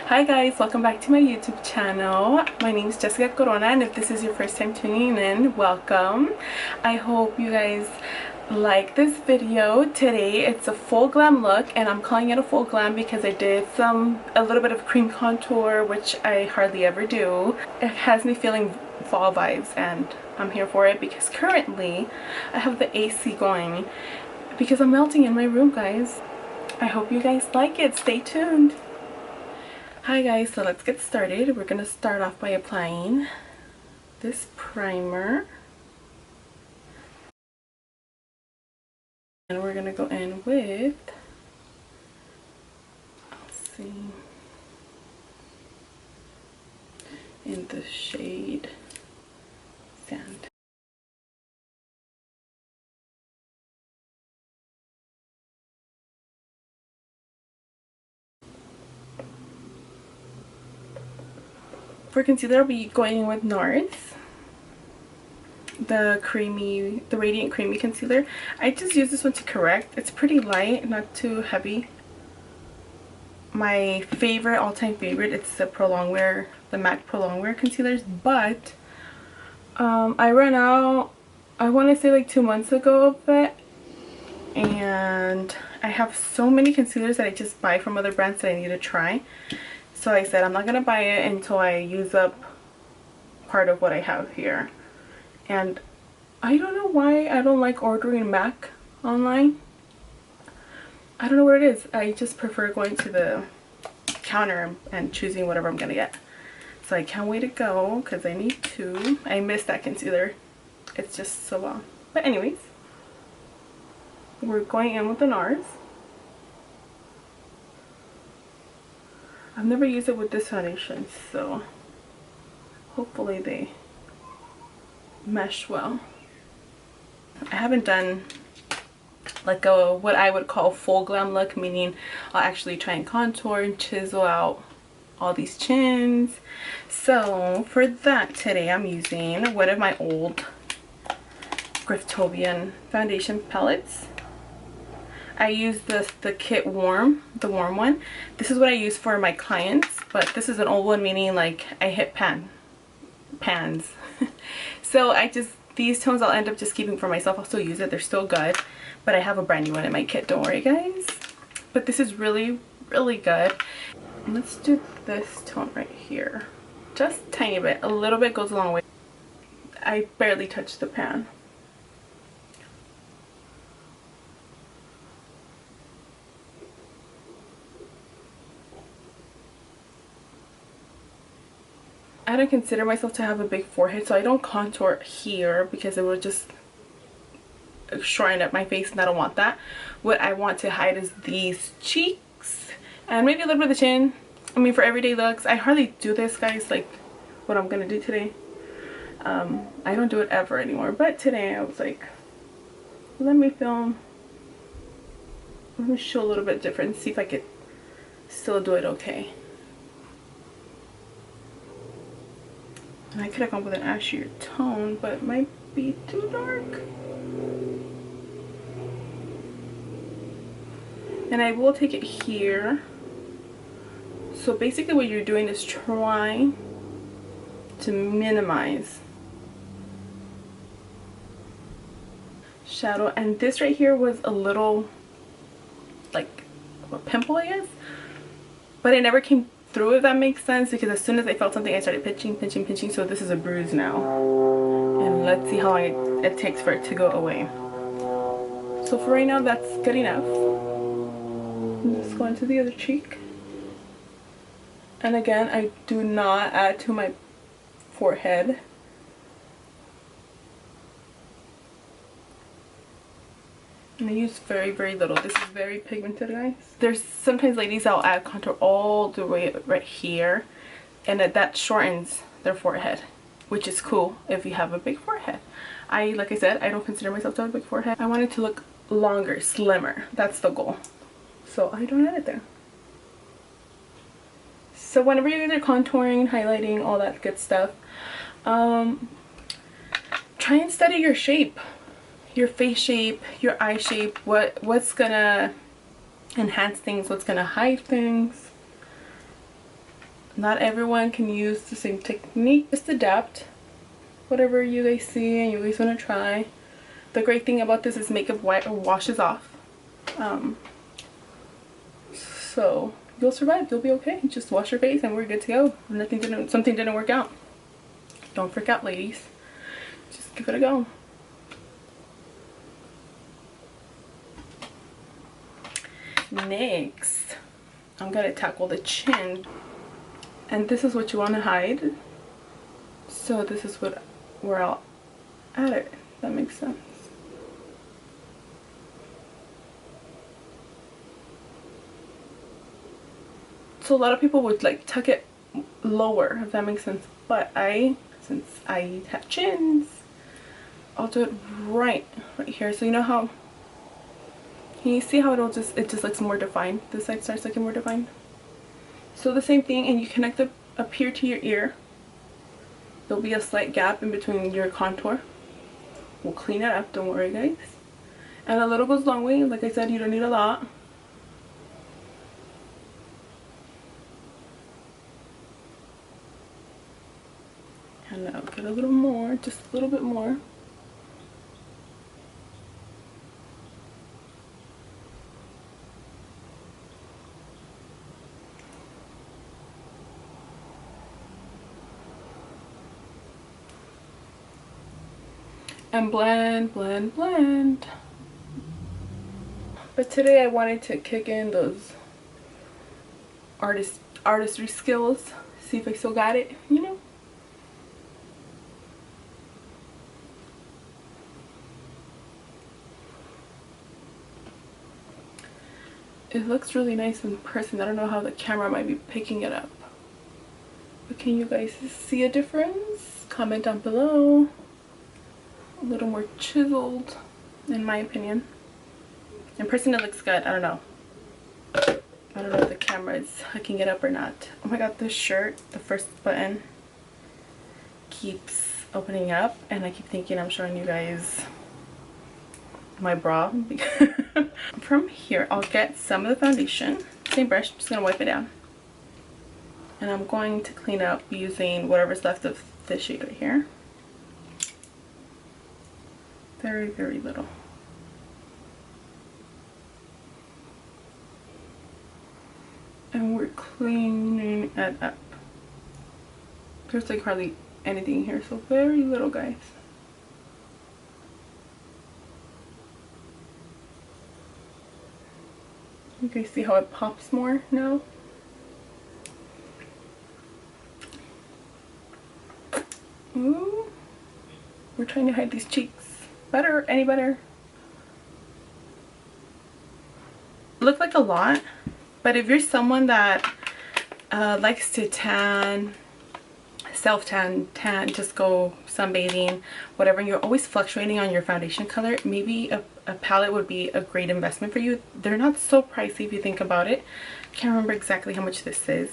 Hi guys, welcome back to my YouTube channel. My name is Jessica Corona, and if this is your first time tuning in, welcome. I hope you guys like this video. Today it's a full glam look, and I'm calling it a full glam because I did a little bit of cream contour, which I hardly ever do. It has me feeling fall vibes, and I'm here for it because currently I have the AC going because I'm melting in my room, guys. I hope you guys like it. Stay tuned. Hi guys, so let's get started. We're going to start off by applying this primer. And we're going to go in with, let's see, in the shade Sand. For concealer, I'll be going in with NARS, the Radiant Creamy Concealer. I just use this one to correct. It's pretty light, not too heavy. My favorite, all-time favorite, it's the MAC Pro Longwear concealers, but I ran out, I want to say like 2 months ago of it, and I have so many concealers that I just buy from other brands that I need to try. So I said I'm not gonna buy it until I use up part of what I have here. And I don't know why I don't like ordering MAC online. I don't know what it is. I just prefer going to the counter and choosing whatever I'm gonna get. So I can't wait to go because I need to. I miss that concealer. It's just so long. But anyways, we're going in with the NARS. I've never used it with this foundation, so hopefully they mesh well. I haven't done like what I would call full glam look, meaning I'll actually try and contour and chisel out all these chins. So for that today I'm using one of my old graftobian foundation palettes. I use the kit the warm one. This is what I use for my clients, but this is an old one, meaning like I hit pans. So these tones I'll end up just keeping for myself. I'll still use it, they're still good, but I have a brand new one in my kit, don't worry guys. But this is really, really good. Let's do this tone right here. Just a tiny bit, a little bit goes a long way. I barely touched the pan. I don't consider myself to have a big forehead, so I don't contour here because it will just shorten up my face, and I don't want that. What I want to hide is these cheeks and maybe a little bit of the chin. I mean, for everyday looks, I hardly do this, guys, like what I'm gonna do today. I don't do it ever anymore, but today I was like, let me show a little bit different, see if I could still do it okay. And I could have gone with an ashier tone, but it might be too dark. And I will take it here. So basically what you're doing is trying to minimize shadow. And this right here was a little like a pimple, I guess. But it never came through, if that makes sense, because as soon as I felt something I started pinching. So this is a bruise now, and let's see how long it takes for it to go away. So for right now that's good enough. Let's go into the other cheek, and again I do not add to my forehead. And I use very, very little. This is very pigmented, guys. There's sometimes ladies that'll add contour all the way right here, and that shortens their forehead, which is cool if you have a big forehead. Like I said, I don't consider myself to have a big forehead. I want it to look longer, slimmer. That's the goal. So I don't add it there. So whenever you guys are contouring, highlighting, all that good stuff, try and study your shape. Your face shape, your eye shape, what's gonna enhance things, what's gonna hide things. Not everyone can use the same technique. Just adapt whatever you guys see and you guys want to try. The great thing about this is makeup washes off. So you'll survive. You'll be okay. Just wash your face and we're good to go. Something didn't work out. Don't freak out, ladies. Just give it a go. Next, I'm gonna tackle the chin, and this is what you want to hide. So this is where I'll add it. If that makes sense. So a lot of people would like tuck it lower, if that makes sense. But since I have chins, I'll do it right here. So you know how, can you see how it just looks more defined? This side starts looking more defined. So the same thing, and you connect it up here to your ear. There'll be a slight gap in between your contour. We'll clean it up, don't worry guys. And a little goes a long way. Like I said, you don't need a lot. And now get a little more, just a little bit more. And blend, blend, blend. But today I wanted to kick in those artistry skills. See if I still got it, you know? It looks really nice in person. I don't know how the camera might be picking it up. But can you guys see a difference? Comment down below. A little more chiseled, in my opinion. In person it looks good. I don't know. I don't know if the camera is hooking it up or not. Oh my god, this shirt, the first button, keeps opening up. And I keep thinking I'm showing you guys my bra. From here, I'll get some of the foundation. Same brush, just gonna wipe it down. And I'm going to clean up using whatever's left of this shade right here. Very, very little. And we're cleaning it up. There's like hardly anything here, so very little, guys. You guys see how it pops more now? Ooh. We're trying to hide these cheeks. Better? Any better? Look like a lot, but if you're someone that likes to tan, self-tan, just go sunbathing, whatever, and you're always fluctuating on your foundation color, maybe a palette would be a great investment for you. They're not so pricey if you think about it. Can't remember exactly how much this is,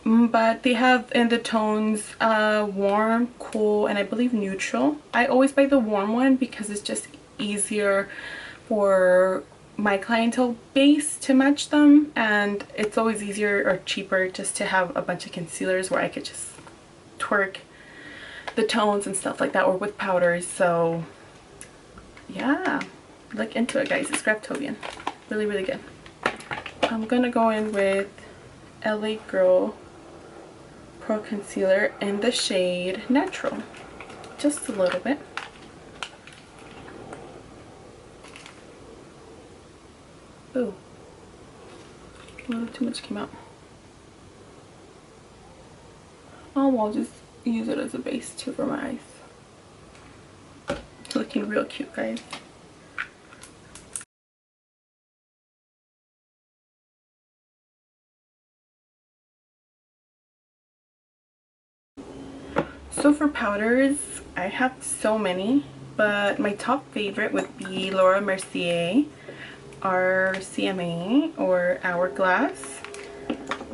but they have in the tones warm, cool, and I believe neutral. I always buy the warm one because it's just easier for my clientele base to match them, and it's always easier or cheaper just to have a bunch of concealers where I could just twerk the tones and stuff like that, or with powders. So yeah, look into it, guys. It's graftobian. Really, really good. I'm gonna go in with L.A Girl Pro Concealer in the shade Natural. Just a little bit. Ooh, a little too much came out. Oh, I'll just use it as a base too for my eyes. Looking real cute, guys. So for powders, I have so many, but my top favorite would be Laura Mercier RCMA or Hourglass.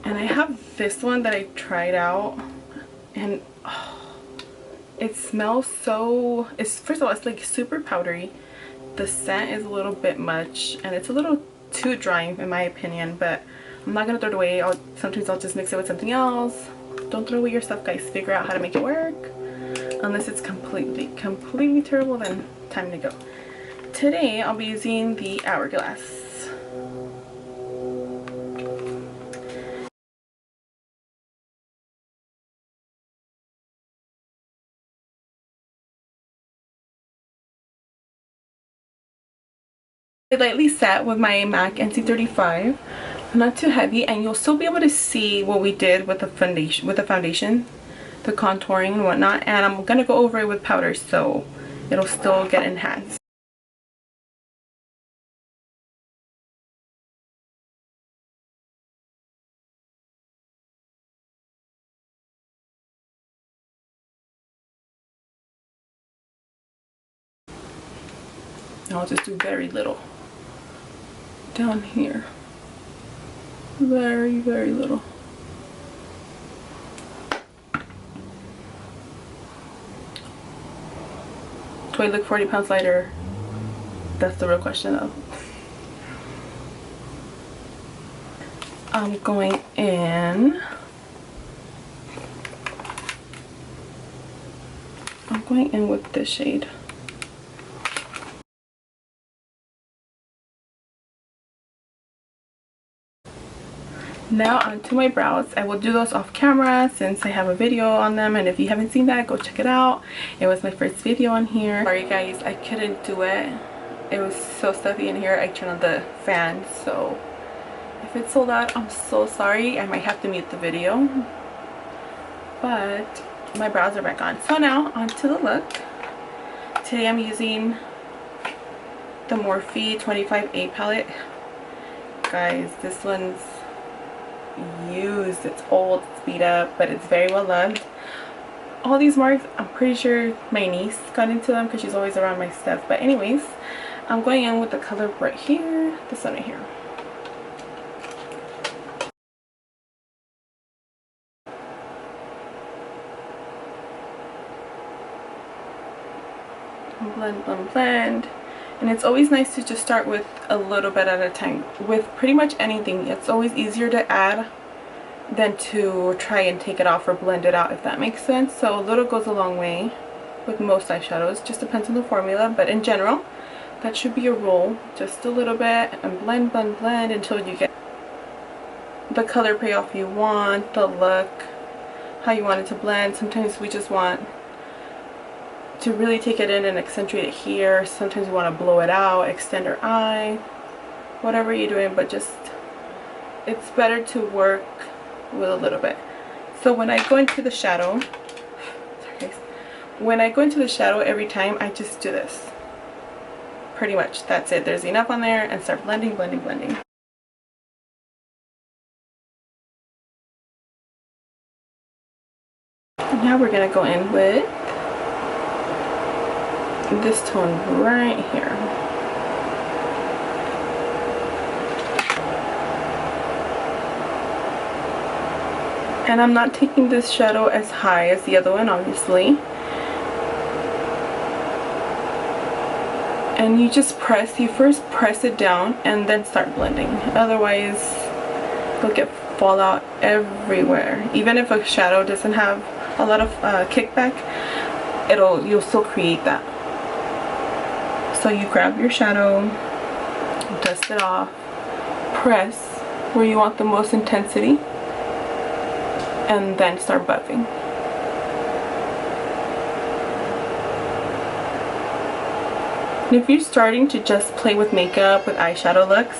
And I have this one that I tried out, and oh, it smells so, first of all, it's like super powdery. The scent is a little bit much, and it's a little too dry in my opinion, but I'm not gonna throw it away. Sometimes I'll just mix it with something else. Don't throw away your stuff, guys. Figure out how to make it work. Unless it's completely terrible, then time to go. Today I'll be using the Hourglass. Lightly set with my MAC NC35, not too heavy, and you'll still be able to see what we did with the foundation, the contouring and whatnot. And I'm gonna go over it with powder, so it'll still get enhanced. I'll just do very little down here, very little. Do I look 40 pounds lighter? That's the real question though. I'm going in with this shade. Now onto my brows. I will do those off camera since I have a video on them, and if you haven't seen that, go check it out. It was my first video on here. Sorry guys, I couldn't do it. It was so stuffy in here. I turned on the fan, so if it's sold out, I'm so sorry. I might have to mute the video, but my brows are back on. So now onto the look. Today I'm using the Morphe 25A palette. Guys, this one's used, it's old, it's beat up, but it's very well loved. All these marks, I'm pretty sure my niece got into them because she's always around my stuff. But anyways, I'm going in with the color right here, this one right here. Blend. And it's always nice to just start with a little bit at a time. With pretty much anything, it's always easier to add than to try and take it off or blend it out, if that makes sense. So a little goes a long way with most eyeshadows. Just depends on the formula, but in general, that should be a rule. Just a little bit and blend until you get the color payoff you want, the look, how you want it to blend. Sometimes we just want to really take it in and accentuate it here. Sometimes we want to blow it out, extend our eye, whatever you're doing, but just it's better to work with a little bit. So when I go into the shadow, sorry guys, when I go into the shadow every time, I just do this. Pretty much that's it. There's enough on there, and start blending. Now we're gonna go in with this tone right here. And I'm not taking this shadow as high as the other one, obviously. And you just first press it down and then start blending. Otherwise, it'll get fallout everywhere. Even if a shadow doesn't have a lot of kickback, you'll still create that. So you grab your shadow, dust it off, press where you want the most intensity, and then start buffing. And if you're starting to just play with makeup, with eyeshadow looks,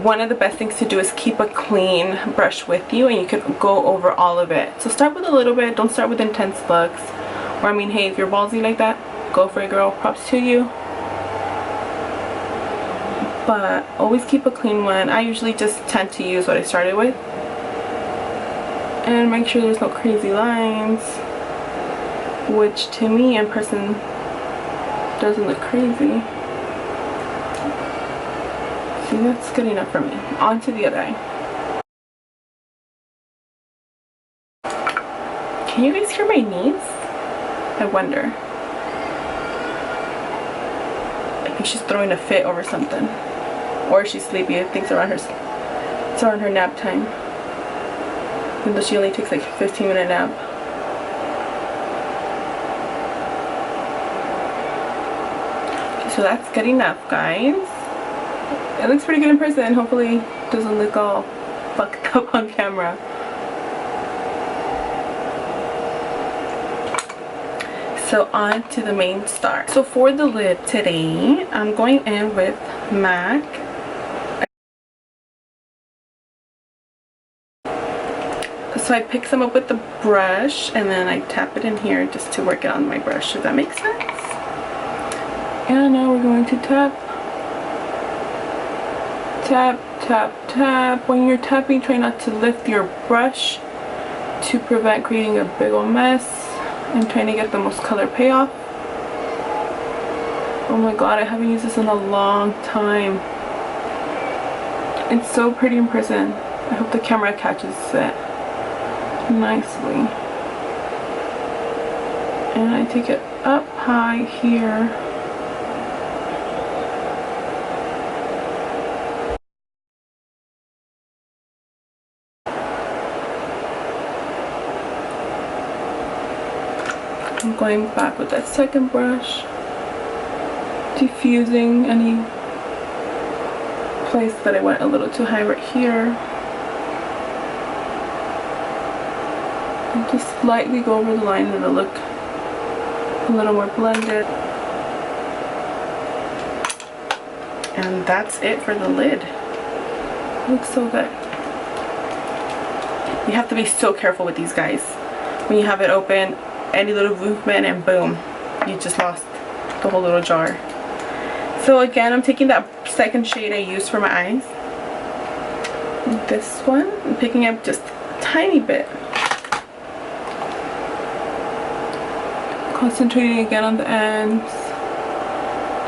one of the best things to do is keep a clean brush with you, and you can go over all of it. So start with a little bit, don't start with intense looks. Or I mean, hey, if you're ballsy like that, go for it, girl, props to you. But always keep a clean one. I usually just tend to use what I started with. And make sure there's no crazy lines, which to me in person doesn't look crazy. See, that's good enough for me. On to the other eye. Can you guys hear my niece? I wonder. I think she's throwing a fit over something. Or she's sleepy. Things around her It's on her nap time. Even though she only takes like a 15-minute nap. Okay, so that's good enough, guys. It looks pretty good in person. Hopefully it doesn't look all fucked up on camera. So on to the main star. So for the lid today, I'm going in with MAC. So I pick some up with the brush and then I tap it in here just to work it on my brush. Does that make sense? And now we're going to tap. Tap, tap, tap. When you're tapping, try not to lift your brush to prevent creating a big old mess. I'm trying to get the most color payoff. Oh my god, I haven't used this in a long time. It's so pretty in person. I hope the camera catches it nicely. And I take it up high here. I'm going back with that second brush, diffusing any place that I went a little too high right here. And just slightly go over the line and it'll look a little more blended. And that's it for the lid. It looks so good. You have to be so careful with these guys. When you have it open, any little movement and boom, you just lost the whole little jar. So again, I'm taking that second shade I used for my eyes, this one, I'm picking up just a tiny bit, concentrating again on the ends,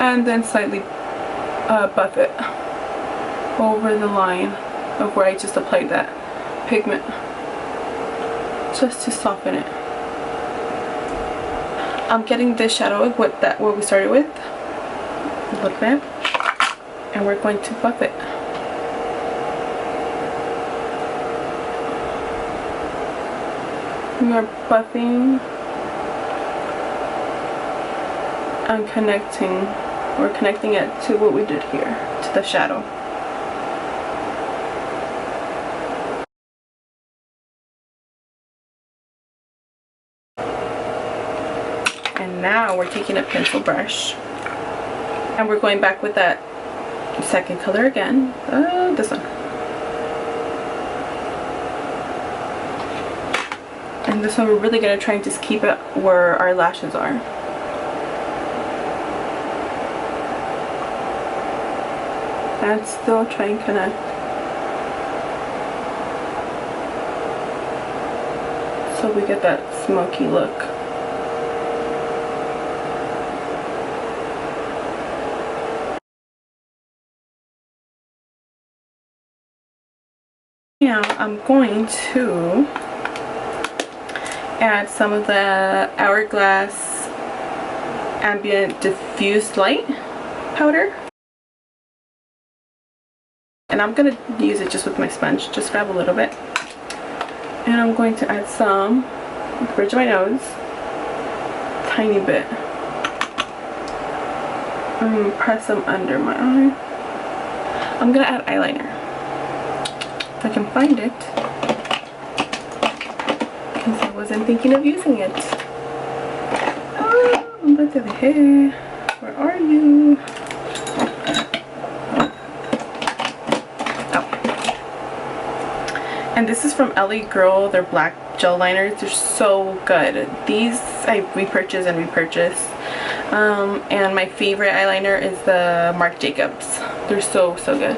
and then slightly buff it over the line of where I just applied that pigment, just to soften it. I'm getting this shadow with that what we started with, lip balm, and we're going to buff it. We are buffing and connecting. We're connecting it to what we did here, to the shadow. And now we're taking a pencil brush and we're going back with that second color again, this one. And this one we're really going to try and just keep it where our lashes are. And still try and connect. So we get that smoky look. Now I'm going to add some of the Hourglass Ambient Diffused Light powder. And I'm going to use it just with my sponge, just grab a little bit. And I'm going to add some at the bridge of my nose, tiny bit. I'm going to press them under my eye. I'm going to add eyeliner. If I can find it, because I wasn't thinking of using it. Oh, look at the hair. Where are you? Oh. And this is from L.A Girl. They're black gel liners. They're so good. These I repurchase and repurchase. And my favorite eyeliner is the Marc Jacobs. They're so good.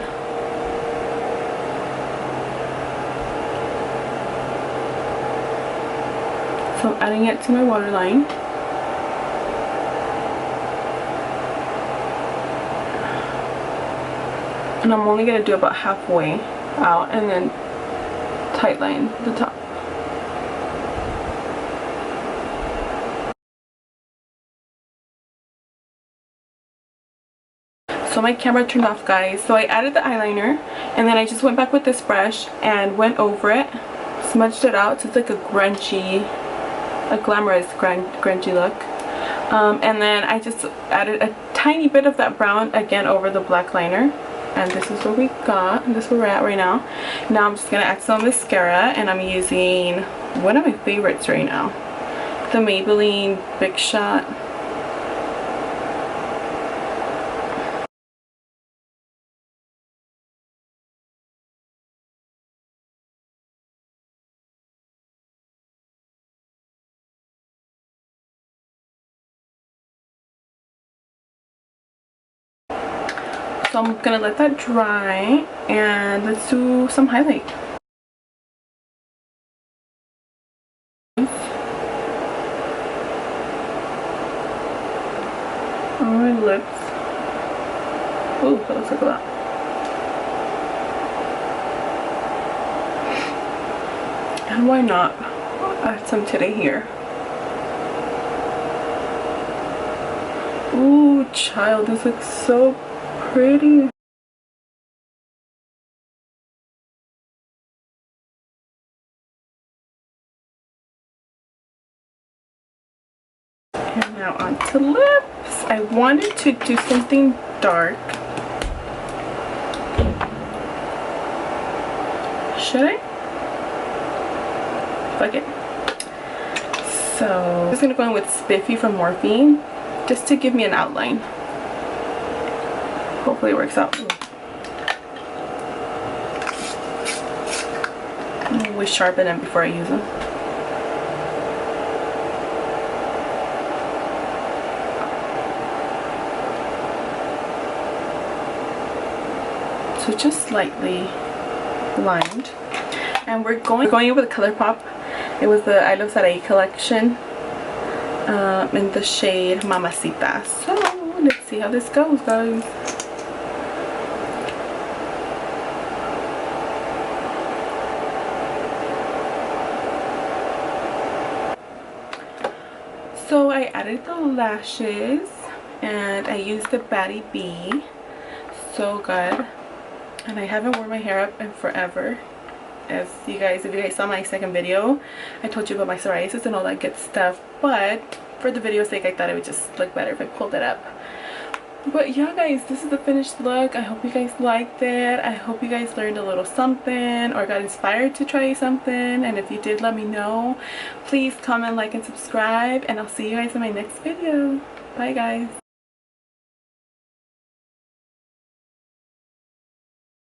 So I'm adding it to my waterline. And I'm only going to do about halfway out and then tightline the top. So my camera turned off, guys. So I added the eyeliner, and then I just went back with this brush and went over it, smudged it out so it's like a glamorous grungy look. And then I just added a tiny bit of that brown again over the black liner. And this is what we got, and this is where we're at right now. Now I'm just gonna add some mascara, and I'm using one of my favorites right now, the Maybelline Big Shot. So I'm gonna let that dry, and let's do some highlight. On my lips. Oh, that looks like a lot. And why not add some today here? Ooh, child, this looks so pretty. And now onto lips. I wanted to do something dark. Should I? Fuck it. So I'm just gonna go in with Spiffy from MORPHE just to give me an outline. Hopefully it works out. I always sharpen them before I use them. So just slightly lined. And we're going in with ColourPop. It was the I Love Sarai collection in the shade Mamacita. So let's see how this goes, guys. So I added the lashes, and I used the Batty B. So good. And I haven't worn my hair up in forever. As if you guys saw my second video, I told you about my psoriasis and all that good stuff. But for the video's sake, I thought it would just look better if I pulled it up. But yeah, guys, this is the finished look. I hope you guys liked it. I hope you guys learned a little something or got inspired to try something. And if you did, let me know. Please comment, like, and subscribe. And I'll see you guys in my next video. Bye, guys.